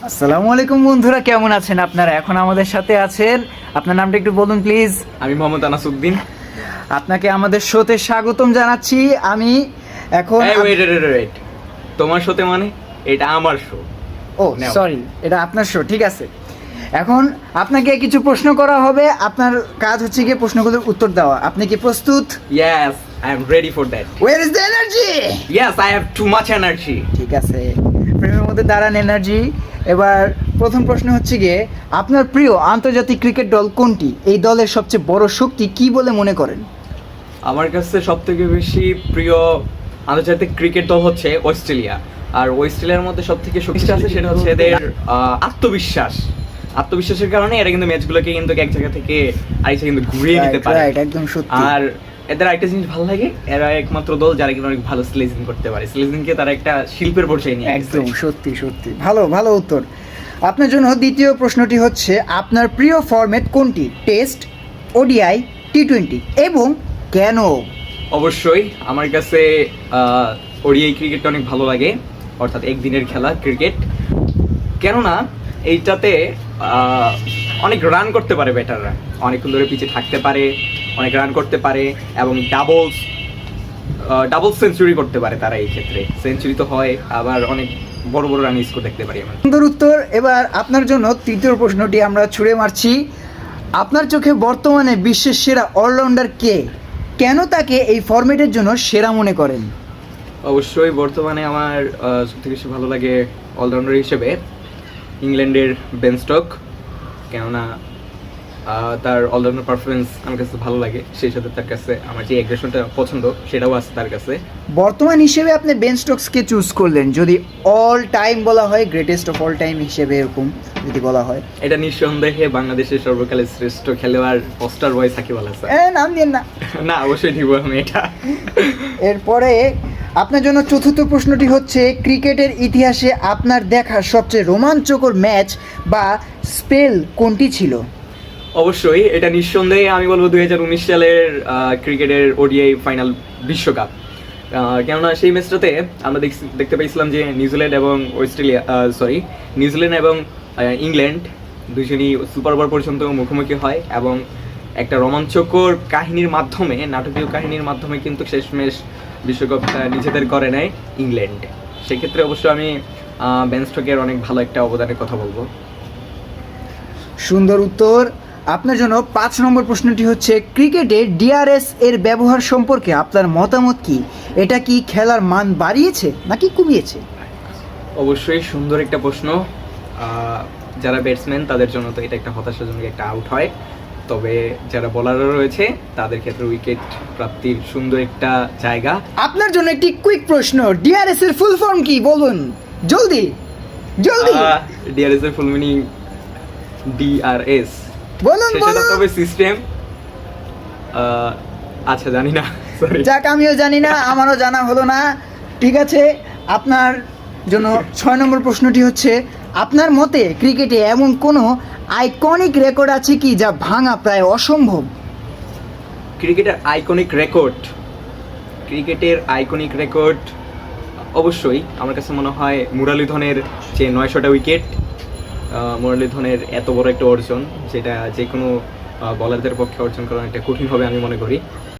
আসসালামু আলাইকুম বন্ধুরা, কেমন আছেন আপনারা? এখন আমাদের সাথে আছেন, আপনার নামটা একটু বলুন প্লিজ। আমি মোহাম্মদ আনাসউদ্দিন। আপনাকে আমাদের শোতে স্বাগতম জানাচ্ছি। আমি এখন ওয়েট, তোমার শোতে মানে? এটা আমার শো। ও নাও। সরি, এটা আপনার শো, ঠিক আছে। এখন আপনাকে কিছু প্রশ্ন করা হবে, আপনার কাজ হচ্ছে গিয়ে প্রশ্নগুলোর উত্তর দেওয়া। আপনি কি প্রস্তুত? Yes, I am ready for that. Where is the energy? Yes, I have too much energy. ঠিক আছে, প্রেমের মধ্যে দাঁড়ান এনার্জি। এবার প্রথম প্রশ্ন হচ্ছে গিয়ে, আপনার প্রিয় আন্তর্জাতিক ক্রিকেট দল কোনটি? এই দলের সবচেয়ে বড় শক্তি কি বলে মনে করেন? আমার কাছে সবথেকে বেশি প্রিয় আন্তর্জাতিক ক্রিকেট দল হচ্ছে অস্ট্রেলিয়া। আর অস্ট্রেলিয়ার মধ্যে সবথেকে শক্তিশালী আছে সেটা হচ্ছে এদের আত্মবিশ্বাস। আত্মবিশ্বাসের কারণে এরা কিন্তু ম্যাচগুলোকে কিন্তু এক জায়গা থেকে আরেক জায়গায় কিন্তু ঘুরিয়ে নিতে পারে। রাইট, একদম সত্যি। আর এদের আরেকটা জিনিস ভালো লাগে, এরা একমাত্র দল যারা কিন্তু অনেক ভালো স্লেজিং করতে পারে। স্লেজিংকে তারা একটা শিল্পের পর্যায়ে নিয়ে গেছে। একদম সত্যি সত্যি, ভালো ভালো উত্তর। আপনার জন্য দ্বিতীয় প্রশ্নটি হচ্ছে, আপনার প্রিয় ফরম্যাট কোনটি? টেস্ট, ওডিআই, টি20 এবং কেন? অবশ্যই আমার কাছে ওডিআই ক্রিকেটটা অনেক ভালো লাগে, অর্থাৎ একদিনের খেলা ক্রিকেট। কেননা এইটাতে অনেক রান করতে পারে ব্যাটাররা, অনেকক্ষণ ধরে পিচে থাকতে পারে, অনেক রান করতে পারে এবং ডাবল সেঞ্চুরি করতে পারে তারা। এই ক্ষেত্রে সেঞ্চুরি তো হয়, আবার অনেক বড় বড় রান স্কোর দেখতে পারি আমরা। সুন্দর উত্তর। এবার আপনার জন্য তৃতীয় প্রশ্নটি আমরা ছুড়ে মারছি। আপনার চোখে বর্তমানে বিশ্বের সেরা অলরাউন্ডার কে? কেন তাকে এই ফরম্যাটের জন্য সেরা মনে করেন? অবশ্যই বর্তমানে আমার সবথেকে বেশি ভালো লাগে অলরাউন্ডার হিসেবে ইংল্যান্ডের বেন স্টোক। কেননা তার অলরাউন্ডার পারফরমেন্স আমার কাছে ভালো লাগে, সেই সাথে তার কাছে আমার যে অ্যাগ্রেশনটা পছন্দ সেটাও আছে তার কাছে। বর্তমান হিসেবে আপনি বেন স্টোকসকে চুজ করলেন, যদি অল টাইম বলা হয়, গ্রেটেস্ট অফ অল টাইম হিসেবে এরকম যদি বলা হয়, এটা নিঃসন্দেহে বাংলাদেশের সর্বকালের শ্রেষ্ঠ খেলোয়াড় পোস্টার বয় সাকিব আল হাসান। নাম দিন না। না, অবশ্যই দিব আমি এটা। এরপরে আপনার জন্য চতুর্থ প্রশ্নটি হচ্ছে, ক্রিকেটের ইতিহাসে আপনার দেখা সবচেয়ে রোমাঞ্চকর ম্যাচ বা স্পেল কোনটি ছিল? অবশ্যই এটা নিঃসন্দেহে আমি বলবো 2019 সালের ক্রিকেটের ওডিআই ফাইনাল বিশ্বকাপ। কেননা সেই ম্যাচটাতে আমরা দেখতে পেয়েছিলাম যে নিউজিল্যান্ড এবং ইংল্যান্ড দুজনই সুপার ওভার পর্যন্ত মুখোমুখি হয় এবং একটা রোমাঞ্চকর কাহিনীর মাধ্যমে, নাটকীয় কাহিনীর মাধ্যমে কিন্তু শেষমেশ বিশ্বকাপটা নিজেদের করে নেয় ইংল্যান্ড। সেক্ষেত্রে অবশ্যই আমি বেন স্টোকের অনেক ভালো একটা অবদানের কথা বলবো। সুন্দর উত্তর। আপনার জন্য 5 নম্বর প্রশ্নটি হচ্ছে, ক্রিকেটে ডিআরএস এর ব্যবহার সম্পর্কে আপনার মতামত কি? এটা কি খেলার মান বাড়িয়েছে নাকি কমিয়েছে? অবশ্যই সুন্দর একটা প্রশ্ন। যারা ব্যাটসম্যান তাদের জন্য তো এটা একটা হতাশাজনক একটা আউট হয়, তবে যারা বোলাররা রয়েছে তাদের ক্ষেত্রে উইকেট প্রাপ্তির সুন্দর একটা জায়গা। আপনার জন্য একটি কুইক প্রশ্ন, ডিআরএস এর ফুল ফর্ম কি বলুন, জলদি জলদি ডিআরএস এর ফুল মিনিং ডিআরএস বলুন সেটা বলুন। তবে সিস্টেম, আচ্ছা জানি না, সরি। যাক, আমিও জানি না, আমারও জানা হলো না। ঠিক আছে, আপনার জন্য 6 নম্বর প্রশ্নটি হচ্ছে, আপনার মতে ক্রিকেটে এমন কোনো আইকনিক রেকর্ড আছে কি যা ভাঙা প্রায় অসম্ভব? ক্রিকেটের আইকনিক রেকর্ড অবশ্যই আমার কাছে মনে হয় মুরালিধনের যে 900টা উইকেট, মুরালিধনের এত বড় একটা অর্জন, যেটা যে কোনো বলারদের পক্ষে অর্জন করা একটা কঠিন হবে আমি মনে করি।